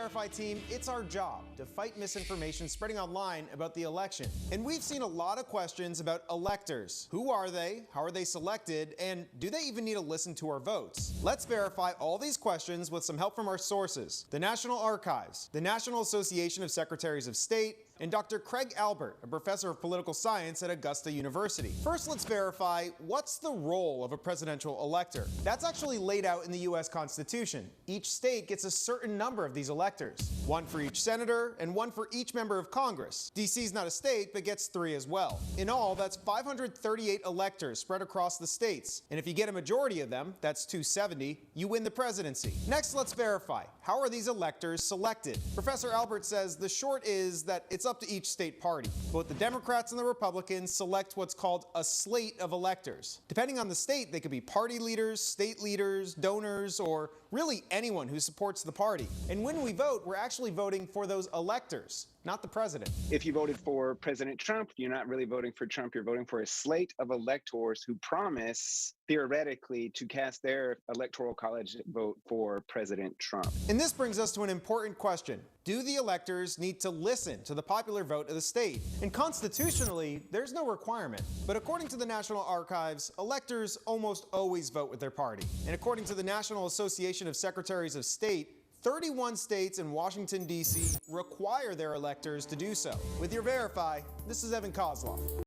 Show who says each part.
Speaker 1: Verify team, it's our job to fight misinformation spreading online about the election. And we've seen a lot of questions about electors. Who are they? How are they selected? And do they even need to listen to our votes? Let's verify all these questions with some help from our sources: the National Archives, the National Association of Secretaries of State, and Dr. Craig Albert, a professor of political science at Augusta University. First, let's verify what's the role of a presidential elector. That's actually laid out in the US Constitution. Each state gets a certain number of these electors, one for each senator and one for each member of Congress. DC's not a state, but gets 3 as well. In all, that's 538 electors spread across the states. And if you get a majority of them, that's 270, you win the presidency. Next, let's verify. How are these electors selected? Professor Albert says the short is that it's up to each state party. Both the Democrats and the Republicans select what's called a slate of electors. Depending on the state, they could be party leaders, state leaders, donors, or really anyone who supports the party. And when we vote, we're actually voting for those electors, not the president.
Speaker 2: If you voted for President Trump, you're not really voting for Trump. You're voting for a slate of electors who promise, theoretically, to cast their electoral college vote for President Trump.
Speaker 1: And this brings us to an important question. Do the electors need to listen to the popular vote of the state? And constitutionally, there's no requirement. But according to the National Archives, electors almost always vote with their party. And according to the National Association of Secretaries of State, 31 states and Washington, D.C. require their electors to do so. With your Verify, this is Evan Kozloff.